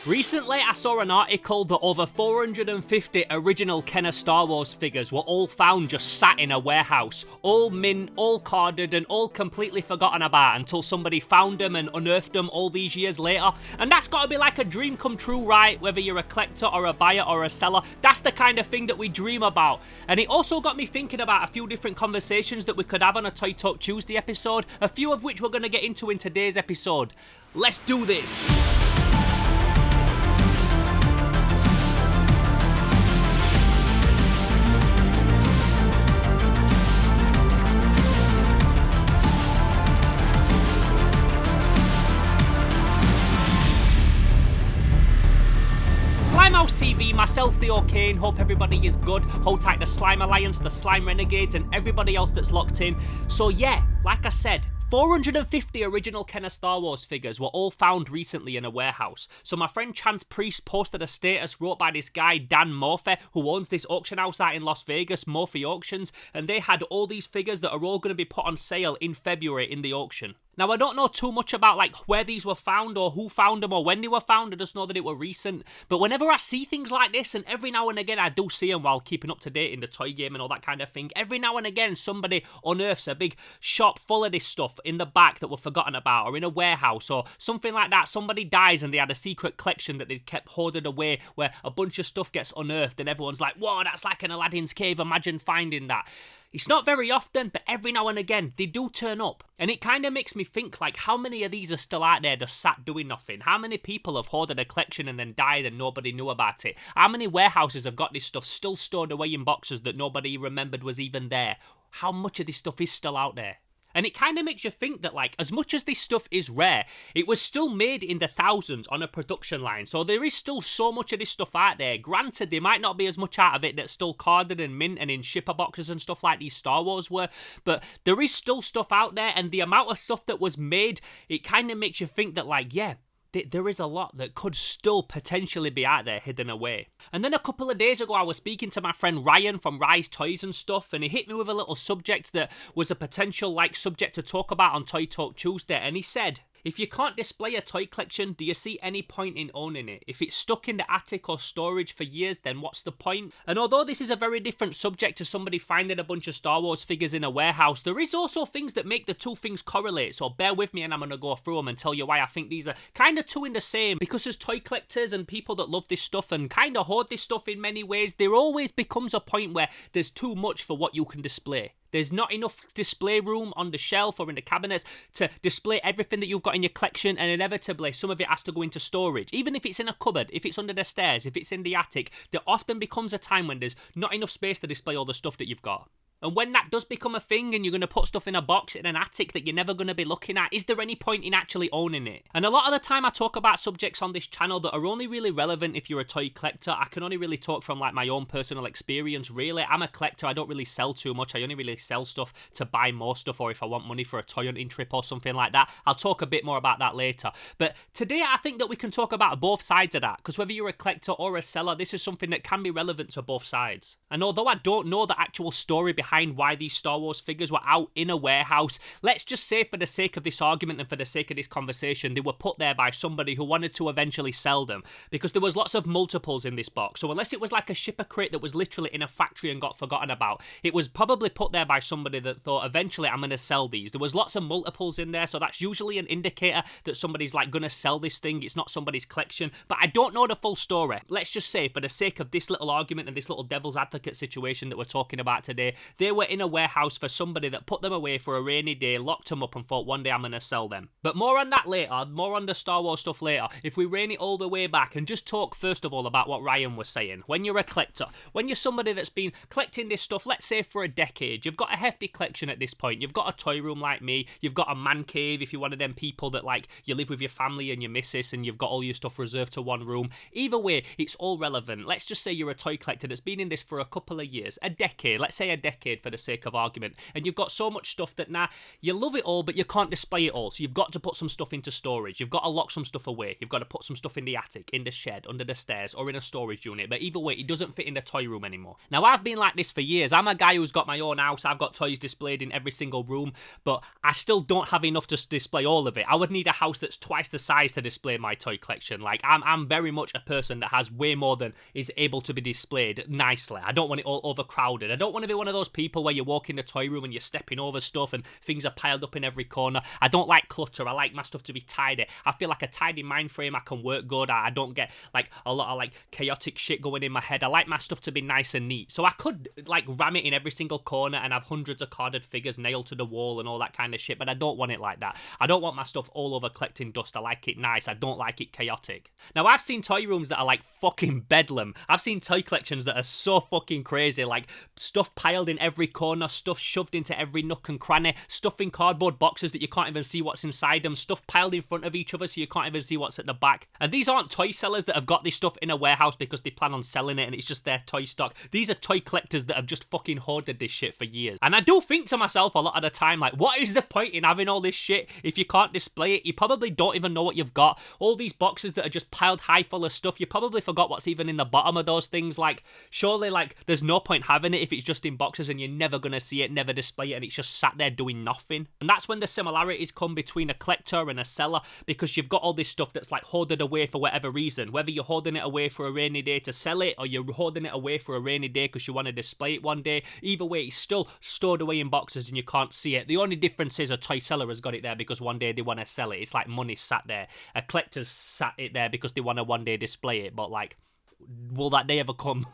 Recently, I saw an article that over 450 original Kenner Star Wars figures were all found just sat in a warehouse, all mint, all corded, and all completely forgotten about until somebody found them and unearthed them all these years later. And that's gotta be like a dream come true, right? Whether you're a collector or a buyer or a seller, that's the kind of thing that we dream about. And it also got me thinking about a few different conversations that we could have on a Toy Talk Tuesday episode, a few of which we're gonna get into in today's episode. Let's do this! Slimehouse TV, myself, Theo Kane, hope everybody is good. Hold tight the Slime Alliance, the Slime Renegades, and everybody else that's locked in. So yeah, like I said, 450 original Kenner Star Wars figures were all found recently in a warehouse. So my friend Chance Priest posted a status wrote by this guy Dan Murphy, who owns this auction house out in Las Vegas, Murphy Auctions, and they had all these figures that are all going to be put on sale in February in the auction. Now, I don't know too much about like where these were found or who found them or when they were found. I just know that it were recent. But whenever I see things like this, and every now and again I do see them while keeping up to date in the toy game and all that kind of thing, every now and again somebody unearths a big shop full of this stuff in the back that were forgotten about, or in a warehouse or something like that. Somebody dies and they had a secret collection that they kept hoarded away where a bunch of stuff gets unearthed and everyone's like, whoa, that's like an Aladdin's cave, imagine finding that. It's not very often, but every now and again, they do turn up. And it kind of makes me think, like, how many of these are still out there just sat doing nothing? How many people have hoarded a collection and then died and nobody knew about it? How many warehouses have got this stuff still stored away in boxes that nobody remembered was even there? How much of this stuff is still out there? And it kind of makes you think that, like, as much as this stuff is rare, it was still made in the thousands on a production line. So there is still so much of this stuff out there. Granted, there might not be as much out of it that's still carded and mint and in shipper boxes and stuff like these Star Wars were. But there is still stuff out there, and the amount of stuff that was made, it kind of makes you think that, like, yeah, there is a lot that could still potentially be out there hidden away. And then a couple of days ago, I was speaking to my friend Ryan from Rise Toys and stuff, and he hit me with a little subject that was a potential like subject to talk about on Toy Talk Tuesday, and he said, if you can't display a toy collection, do you see any point in owning it? If it's stuck in the attic or storage for years, then what's the point? And although this is a very different subject to somebody finding a bunch of Star Wars figures in a warehouse, there is also things that make the two things correlate. So bear with me and I'm going to go through them and tell you why I think these are kind of two in the same. Because as toy collectors and people that love this stuff and kind of hoard this stuff in many ways, there always becomes a point where there's too much for what you can display. There's not enough display room on the shelf or in the cabinets to display everything that you've got in your collection, and inevitably some of it has to go into storage. Even if it's in a cupboard, if it's under the stairs, if it's in the attic, there often becomes a time when there's not enough space to display all the stuff that you've got. And when that does become a thing and you're going to put stuff in a box in an attic that you're never going to be looking at, is there any point in actually owning it? And a lot of the time I talk about subjects on this channel that are only really relevant if you're a toy collector. I can only really talk from like my own personal experience, really. I'm a collector, I don't really sell too much. I only really sell stuff to buy more stuff or if I want money for a toy hunting trip or something like that. I'll talk a bit more about that later. But today I think that we can talk about both sides of that, because whether you're a collector or a seller, this is something that can be relevant to both sides. And although I don't know the actual story behind why these Star Wars figures were out in a warehouse, let's just say for the sake of this argument and for the sake of this conversation, they were put there by somebody who wanted to eventually sell them, because there was lots of multiples in this box. So unless it was like a shipper crate that was literally in a factory and got forgotten about, it was probably put there by somebody that thought, eventually I'm going to sell these. There was lots of multiples in there, so that's usually an indicator that somebody's like going to sell this thing. It's not somebody's collection, but I don't know the full story. Let's just say for the sake of this little argument and this little devil's advocate situation that we're talking about today, they were in a warehouse for somebody that put them away for a rainy day, locked them up and thought one day I'm going to sell them. But more on that later, more on the Star Wars stuff later, if we rein it all the way back and just talk first of all about what Ryan was saying. When you're a collector, when you're somebody that's been collecting this stuff, let's say for a decade, you've got a hefty collection at this point, you've got a toy room like me, you've got a man cave if you're one of them people that like, you live with your family and your missus and you've got all your stuff reserved to one room. Either way, it's all relevant. Let's just say you're a toy collector that's been in this for a couple of years, a decade, let's say a decade. decade for the sake of argument. And you've got so much stuff that you love it all, but you can't display it all. So you've got to put some stuff into storage. You've got to lock some stuff away. You've got to put some stuff in the attic, in the shed, under the stairs, or in a storage unit. But either way, it doesn't fit in the toy room anymore. Now, I've been like this for years. I'm a guy who's got my own house. I've got toys displayed in every single room, but I still don't have enough to display all of it. I would need a house that's twice the size to display my toy collection. Like, I'm very much a person that has way more than is able to be displayed nicely. I don't want it all overcrowded. I don't want to be one of those people where you walk in the toy room and you're stepping over stuff and things are piled up in every corner. I don't like clutter. I like my stuff to be tidy. I feel like a tidy mind frame. I can work good. I don't get like a lot of like chaotic shit going in my head. I like my stuff to be nice and neat. So I could like ram it in every single corner and have hundreds of carded figures nailed to the wall and all that kind of shit, but I don't want it like that. I don't want my stuff all over collecting dust. I like it nice. I don't like it chaotic. Now, I've seen toy rooms that are like fucking bedlam. I've seen toy collections that are so fucking crazy, like stuff piled in every corner, stuff shoved into every nook and cranny, stuff in cardboard boxes that you can't even see what's inside them, stuff piled in front of each other so you can't even see what's at the back. And these aren't toy sellers that have got this stuff in a warehouse because they plan on selling it and it's just their toy stock. These are toy collectors that have just fucking hoarded this shit for years. And I do think to myself a lot of the time, like, what is the point in having all this shit if you can't display it? You probably don't even know what you've got. All these boxes that are just piled high full of stuff, you probably forgot what's even in the bottom of those things. Like, surely, like, there's no point having it if it's just in boxes and you're never gonna see it, never display it, and it's just sat there doing nothing. And that's when the similarities come between a collector and a seller, because you've got all this stuff that's like hoarded away for whatever reason, whether you're holding it away for a rainy day to sell it or you're holding it away for a rainy day because you want to display it one day. Either way, it's still stored away in boxes and you can't see it. The only difference is a toy seller has got it there because one day they want to sell it. It's like money sat there. A collector's sat it there because they want to one day display it, but like, will that day ever come?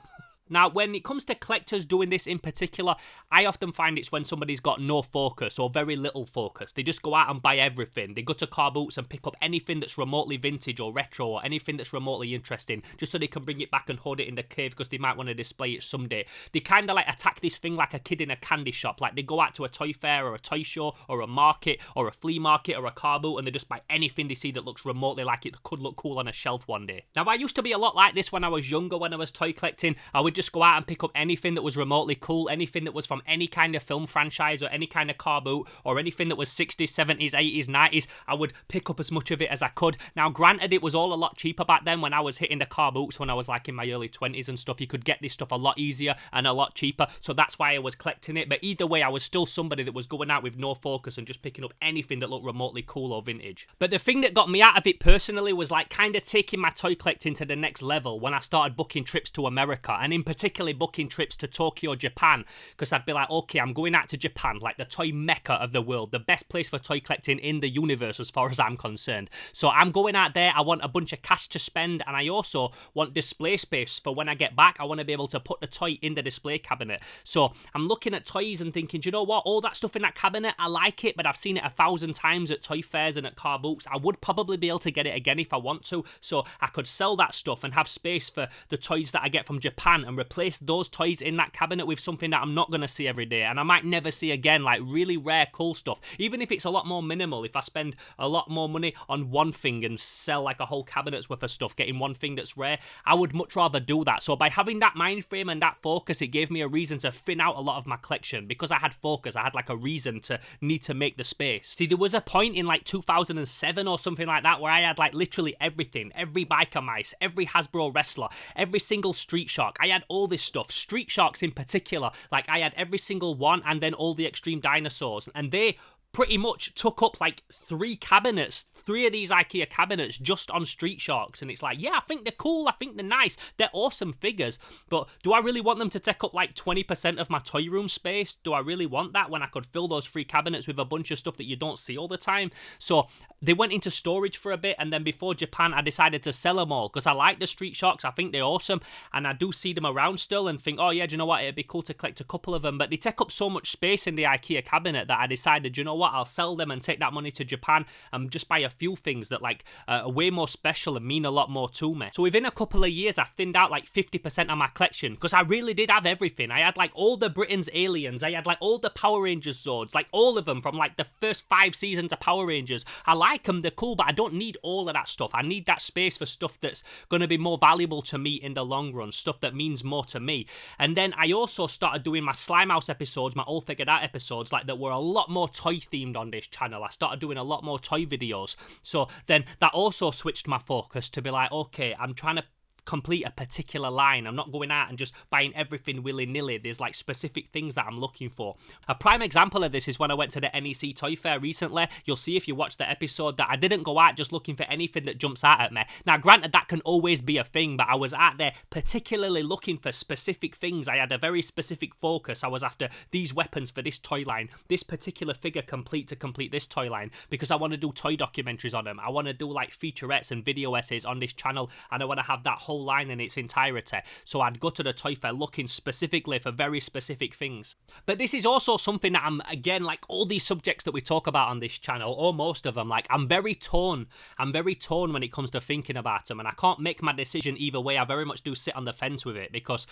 Now, when it comes to collectors doing this in particular, I often find it's when somebody's got no focus or very little focus. They just go out and buy everything. They go to car boots and pick up anything that's remotely vintage or retro or anything that's remotely interesting just so they can bring it back and hold it in the cave because they might want to display it someday. They kind of like attack this thing like a kid in a candy shop. Like they go out to a toy fair or a toy show or a market or a flea market or a car boot and they just buy anything they see that looks remotely like it could look cool on a shelf one day. Now, I used to be a lot like this when I was younger, when I was toy collecting. I would just go out and pick up anything that was remotely cool, anything that was from any kind of film franchise or any kind of car boot or anything that was 60s, 70s, 80s, 90s. I would pick up as much of it as I could. Now, granted, it was all a lot cheaper back then when I was hitting the car boots when I was like in my early 20s and stuff. You could get this stuff a lot easier and a lot cheaper, so that's why I was collecting it. But either way, I was still somebody that was going out with no focus and just picking up anything that looked remotely cool or vintage. But the thing that got me out of it personally was like kind of taking my toy collecting to the next level when I started booking trips to America, and in particular booking trips to Tokyo, Japan, because I'd be like, okay, I'm going out to Japan, like the toy mecca of the world, the best place for toy collecting in the universe as far as I'm concerned. So I'm going out there, I want a bunch of cash to spend, and I also want display space for when I get back. I want to be able to put the toy in the display cabinet. So I'm looking at toys and thinking, do you know what, all that stuff in that cabinet, I like it, but I've seen it 1,000 times at toy fairs and at car boots. I would probably be able to get it again if I want to, so I could sell that stuff and have space for the toys that I get from Japan and replace those toys in that cabinet with something that I'm not going to see every day and I might never see again, like really rare cool stuff. Even if it's a lot more minimal, if I spend a lot more money on one thing and sell like a whole cabinet's worth of stuff, getting one thing that's rare, I would much rather do that. So by having that mind frame and that focus, it gave me a reason to thin out a lot of my collection. Because I had focus, I had like a reason to need to make the space. See, there was a point in like 2007 or something like that where I had like literally everything, every biker mice, every Hasbro wrestler, every single Street Shark. I had all this stuff, Street Sharks in particular. Like I had every single one, and then all the extreme dinosaurs, and they pretty much took up like 3 of these IKEA cabinets just on Street Sharks. And it's like, yeah, I think they're cool, I think they're nice, they're awesome figures, but do I really want them to take up like 20% of my toy room space? Do I really want that when I could fill those 3 cabinets with a bunch of stuff that you don't see all the time? So they went into storage for a bit, and then before Japan I decided to sell them all because I like the Street Sharks, I think they're awesome, and I do see them around still and think, oh yeah, do you know what, it'd be cool to collect a couple of them, but they take up so much space in the IKEA cabinet that I decided, you know what, what, I'll sell them and take that money to Japan and just buy a few things that like are way more special and mean a lot more to me. So within a couple of years, I thinned out like 50% of my collection because I really did have everything. I had like all the Britain's aliens, I had like all the Power Rangers Zords, like all of them from like the first 5 seasons of Power Rangers. I like them, they're cool, but I don't need all of that stuff. I need that space for stuff that's going to be more valuable to me in the long run, stuff that means more to me. And then I also started doing my Slimehouse episodes, my All Figured Out episodes, like that were a lot more toy themed on this channel. I started doing a lot more toy videos. So then that also switched my focus to be like, okay, I'm trying to complete a particular line. I'm not going out and just buying everything willy-nilly. There's like specific things that I'm looking for. A prime example of this is when I went to the NEC Toy Fair recently. You'll see if you watch the episode that I didn't go out just looking for anything that jumps out at me. Now granted, that can always be a thing, but I was out there particularly looking for specific things. I had a very specific focus. I was after these weapons for this toy line, this particular figure complete to complete this toy line, because I want to do toy documentaries on them. I want to do like featurettes and video essays on this channel, and I want to have that whole line in its entirety. So I'd go to the toy fair looking specifically for very specific things. But this is also something that I'm, again, like all these subjects that we talk about on this channel, or most of them, like I'm very torn when it comes to thinking about them, and I can't make my decision either way. I very much do sit on the fence with it, because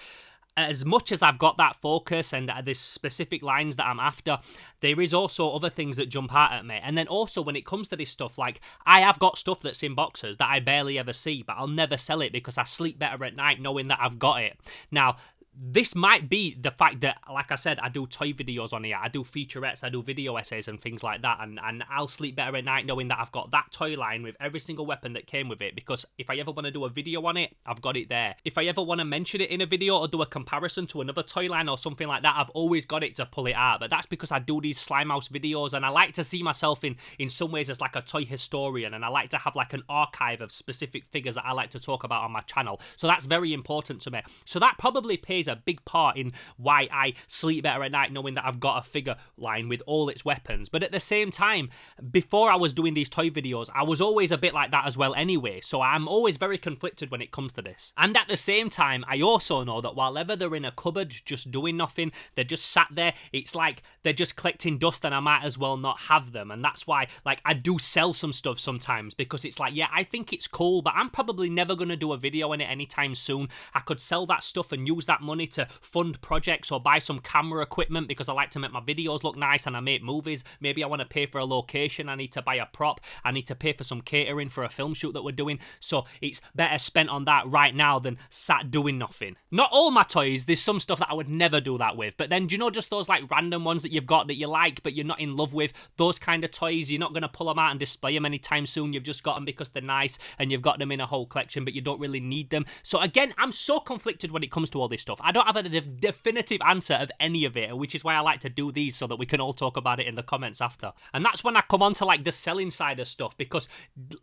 as much as I've got that focus and there's specific lines that I'm after, there is also other things that jump out at me. And then also when it comes to this stuff, like I have got stuff that's in boxes that I barely ever see, but I'll never sell it because I sleep better at night knowing that I've got it. Now, this might be the fact that, like I said, I do toy videos on here, I do featurettes, I do video essays and things like that, and I'll sleep better at night knowing that I've got that toy line with every single weapon that came with it, because if I ever want to do a video on it, I've got it there. If I ever want to mention it in a video or do a comparison to another toy line or something like that, I've always got it to pull it out. But that's because I do these Slimehouse videos, and I like to see myself in some ways as like a toy historian, and I like to have like an archive of specific figures that I like to talk about on my channel. So that's very important to me. So that probably plays a big part in why I sleep better at night knowing that I've got a figure line with all its weapons. But at the same time, before I was doing these toy videos, I was always a bit like that as well anyway, so I'm always very conflicted when it comes to this. And at the same time, I also know that while ever they're in a cupboard just doing nothing, they're just sat there, it's like they're just collecting dust, and I might as well not have them. And that's why, like, I do sell some stuff sometimes, because it's like, yeah, I think it's cool, but I'm probably never going to do a video on it anytime soon. I could sell that stuff and use that money to fund projects or buy some camera equipment, because I like to make my videos look nice and I make movies. Maybe I want to pay for a location, I need to buy a prop, I need to pay for some catering for a film shoot that we're doing. So it's better spent on that right now than sat doing nothing. Not all my toys, there's some stuff that I would never do that with, but then, do you know, just those like random ones that you've got that you like but you're not in love with, those kind of toys, you're not going to pull them out and display them anytime soon. You've just got them because they're nice and you've got them in a whole collection, but you don't really need them. So again, I'm so conflicted when it comes to all this stuff. I don't have a definitive answer of any of it, which is why I like to do these, so that we can all talk about it in the comments after. And that's when I come on to like the selling side of stuff, because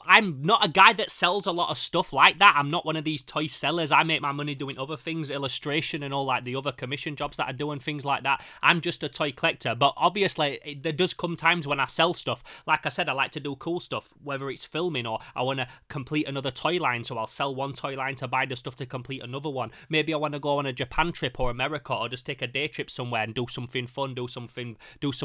I'm not a guy that sells a lot of stuff like that. I'm not one of these toy sellers. I make my money doing other things, illustration and all like the other commission jobs that I do and things like that. I'm just a toy collector. But obviously there does come times when I sell stuff. Like I said, I like to do cool stuff, whether it's filming or I want to complete another toy line, so I'll sell one toy line to buy the stuff to complete another one. Maybe I want to go on a Japan trip or America, or just take a day trip somewhere and do something fun, do some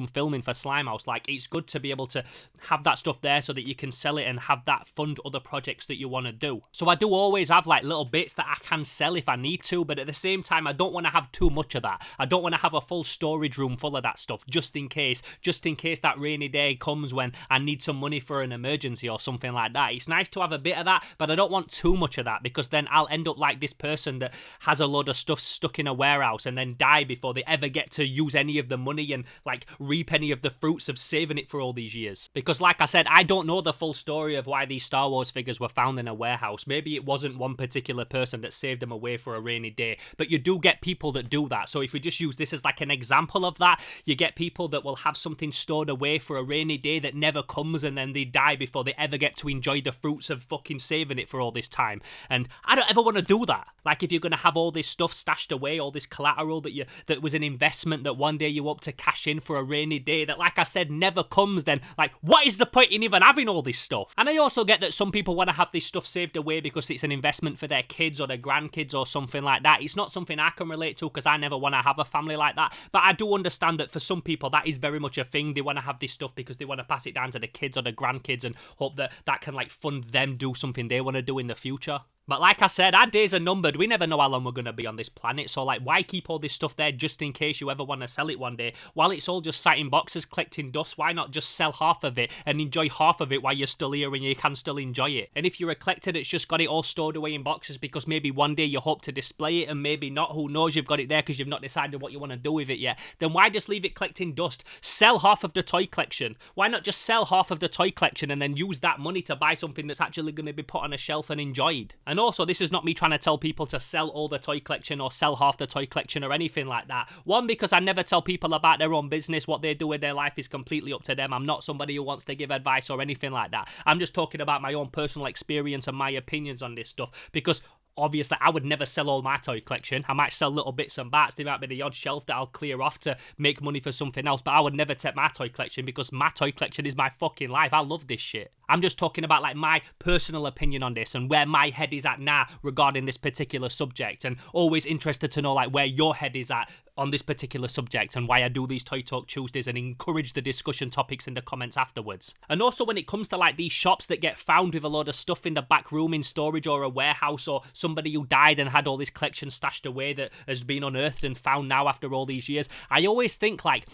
filming for Slimehouse. Like, it's good to be able to have that stuff there so that you can sell it and have that fund other projects that you want to do. So I do always have like little bits that I can sell if I need to, but at the same time, I don't want to have too much of that. I don't want to have a full storage room full of that stuff, just in case that rainy day comes when I need some money for an emergency or something like that. It's nice to have a bit of that, but I don't want too much of that, because then I'll end up like this person that has a load of stuff stuck in a warehouse and then die before they ever get to use any of the money and like reap any of the fruits of saving it for all these years. Because like I said, I don't know the full story of why these Star Wars figures were found in a warehouse. Maybe it wasn't one particular person that saved them away for a rainy day, but you do get people that do that. So if we just use this as like an example of that, you get people that will have something stored away for a rainy day that never comes, and then they die before they ever get to enjoy the fruits of fucking saving it for all this time. And I don't ever want to do that. Like, if you're going to have all this stuff stashed stashed away, all this collateral that was an investment that one day you hope to cash in for a rainy day that, like I said, never comes, then like what is the point in even having all this stuff? And I also get that some people want to have this stuff saved away because it's an investment for their kids or their grandkids or something like that. It's not something I can relate to because I never want to have a family like that, but I do understand that for some people that is very much a thing. They want to have this stuff because they want to pass it down to the kids or the grandkids and hope that that can like fund them do something they want to do in the future. But like I said, our days are numbered. We never know how long we're going to be on this planet. So like, why keep all this stuff there just in case you ever want to sell it one day? While it's all just sat in boxes collecting dust, why not just sell half of it and enjoy half of it while you're still here and you can still enjoy it? And if you're a collector that's just got it all stored away in boxes because maybe one day you hope to display it and maybe not, who knows, you've got it there because you've not decided what you want to do with it yet, then why just leave it collecting dust? Sell half of the toy collection. Why not just sell half of the toy collection and then use that money to buy something that's actually going to be put on a shelf and enjoyed? And also, this is not me trying to tell people to sell all the toy collection or sell half the toy collection or anything like that. One, because I never tell people about their own business. What they do with their life is completely up to them. I'm not somebody who wants to give advice or anything like that. I'm just talking about my own personal experience and my opinions on this stuff, because obviously, I would never sell all my toy collection. I might sell little bits and bats. There might be the odd shelf that I'll clear off to make money for something else, but I would never take my toy collection because my toy collection is my fucking life. I love this shit. I'm just talking about like my personal opinion on this and where my head is at now regarding this particular subject, and always interested to know like where your head is at on this particular subject and why I do these Toy Talk Tuesdays and encourage the discussion topics in the comments afterwards. And also when it comes to like these shops that get found with a load of stuff in the back room in storage or a warehouse, or somebody who died and had all this collection stashed away that has been unearthed and found now after all these years, I always think like,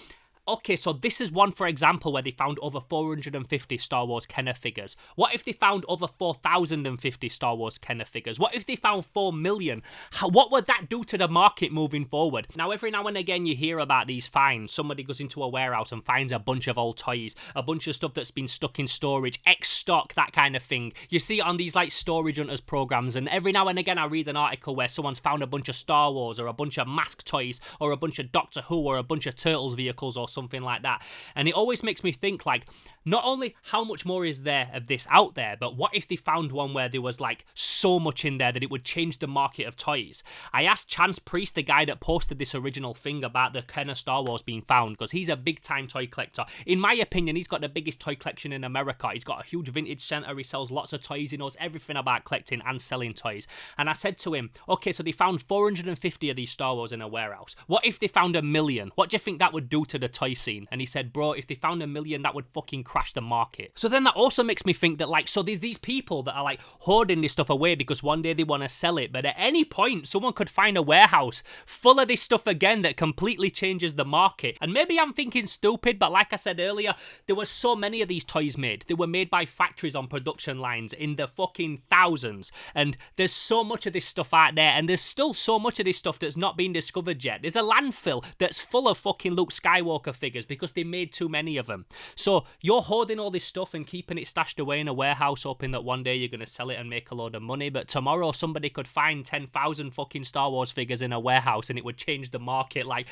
okay, so this is one, for example, where they found over 450 Star Wars Kenner figures. What if they found over 4,050 Star Wars Kenner figures? What if they found 4 million? What would that do to the market moving forward? Now, every now and again, you hear about these finds. Somebody goes into a warehouse and finds a bunch of old toys, a bunch of stuff that's been stuck in storage, ex-stock, that kind of thing. You see it on these, like, storage hunters programs, and every now and again, I read an article where someone's found a bunch of Star Wars or a bunch of Mask toys or a bunch of Doctor Who or a bunch of Turtles vehicles or something like that. And it always makes me think, like, not only how much more is there of this out there, but what if they found one where there was like so much in there that it would change the market of toys? I asked Chance Priest, the guy that posted this original thing about the Kenner Star Wars being found, because he's a big time toy collector. In my opinion, he's got the biggest toy collection in America. He's got a huge vintage center. He sells lots of toys. He knows everything about collecting and selling toys. And I said to him, okay, so they found 450 of these Star Wars in a warehouse. What if they found 1 million? What do you think that would do to the toy scene? And he said, bro, if they found 1 million, that would fucking crash the market. So then that also makes me think that, like, so there's these people that are like hoarding this stuff away because one day they want to sell it, but at any point someone could find a warehouse full of this stuff again that completely changes the market. And maybe I'm thinking stupid, but like I said earlier, there were so many of these toys made. They were made by factories on production lines in the fucking thousands, and there's so much of this stuff out there, and there's still so much of this stuff that's not been discovered yet. There's a landfill that's full of fucking Luke Skywalker figures because they made too many of them. So you're hoarding all this stuff and keeping it stashed away in a warehouse, hoping that one day you're going to sell it and make a load of money, but tomorrow somebody could find 10,000 fucking Star Wars figures in a warehouse and it would change the market. Like,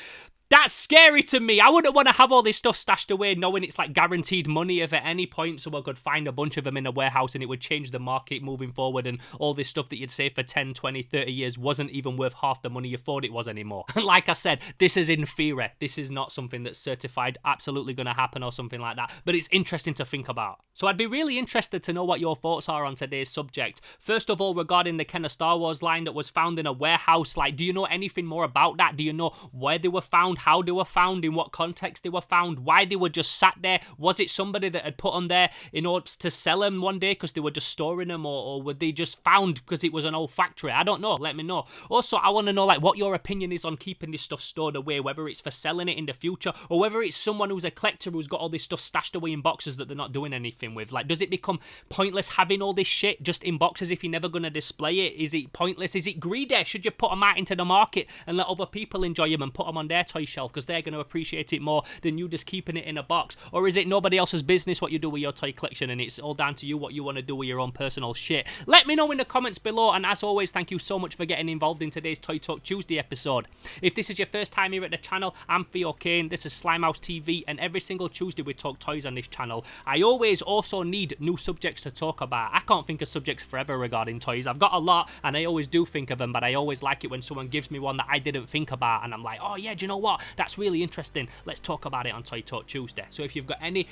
that's scary to me. I wouldn't want to have all this stuff stashed away knowing it's like guaranteed money if at any point someone could find a bunch of them in a warehouse and it would change the market moving forward, and all this stuff that you'd save for 10, 20, 30 years wasn't even worth half the money you thought it was anymore. And like I said, this is in theory. This is not something that's certified absolutely going to happen or something like that, but it's interesting to think about. So I'd be really interested to know what your thoughts are on today's subject. First of all, regarding the Kenner Star Wars line that was found in a warehouse, like, do you know anything more about that? Do you know where they were found, how they were found, in what context they were found, why they were just sat there? Was it somebody that had put them there in order to sell them one day because they were just storing them, or were they just found because it was an old factory? I don't know. Let me know. Also, I want to know like what your opinion is on keeping this stuff stored away, whether it's for selling it in the future or whether it's someone who's a collector who's got all this stuff stashed away in boxes that they're not doing anything with. Like, does it become pointless having all this shit just in boxes if you're never going to display it? Is it pointless? Is it greedy? Should you put them out into the market and let other people enjoy them and put them on their toy shelf because they're going to appreciate it more than you just keeping it in a box? Or is it nobody else's business what you do with your toy collection and it's all down to you what you want to do with your own personal shit? Let me know in the comments below, and as always, thank you so much for getting involved in today's Toy Talk Tuesday episode. If this is your first time here at the channel, I'm Theo Kane, this is Slimehouse TV, and every single Tuesday we talk toys on this channel. I always also need new subjects to talk about. I can't think of subjects forever regarding toys. I've got a lot and I always do think of them, but I always like it when someone gives me one that I didn't think about and I'm like, oh yeah, do you know what? That's really interesting. Let's talk about it on Toy Talk Tuesday. So if you've got any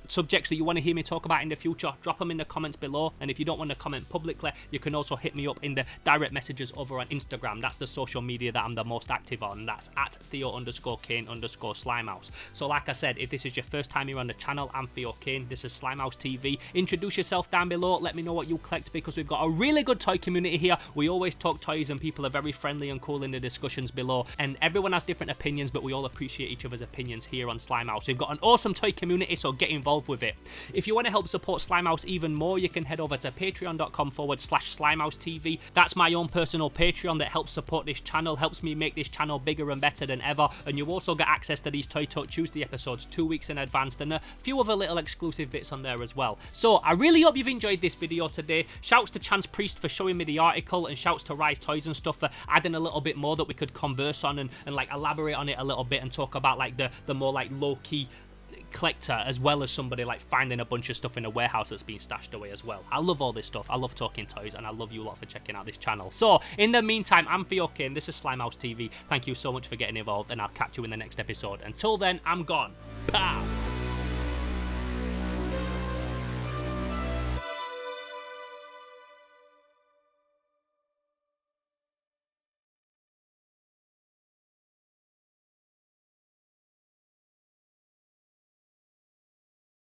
subjects that you want to hear me talk about in the future, drop them in the comments below. And if you don't want to comment publicly, you can also hit me up in the direct messages over on Instagram. That's the social media that I'm the most active on. That's at Theo_Kane_Slimehouse. So like I said, if this is your first time here on the channel, I'm Theo Kane, this is Slimehouse TV. Introduce yourself down below, let me know what you collect, because we've got a really good toy community here. We always talk toys and people are very friendly and cool in the discussions below, and everyone has different opinions, but we all appreciate each other's opinions here on Slimehouse. We've got an awesome toy community, so get involved with it. If you want to help support Slimehouse even more, you can head over to patreon.com/Slimehouse TV. That's my own personal Patreon that helps support this channel, helps me make this channel bigger and better than ever, and you also get access to these Toy Talk Tuesday episodes 2 weeks in advance, and a few other little exclusive bits on there as well. So I really hope you've enjoyed this video today. Shouts to Chance Priest for showing me the article, and shouts to Rise Toys and stuff for adding a little bit more that we could converse on and like elaborate on it a little bit and talk about like the more like low-key collector, as well as somebody like finding a bunch of stuff in a warehouse that's been stashed away as well. I love all this stuff. I love talking toys, and I love you a lot for checking out this channel. So in the meantime, I'm Theo Kane, this is Slimehouse TV. Thank you so much for getting involved, and I'll catch you in the next episode. Until then, I'm gone. Pow!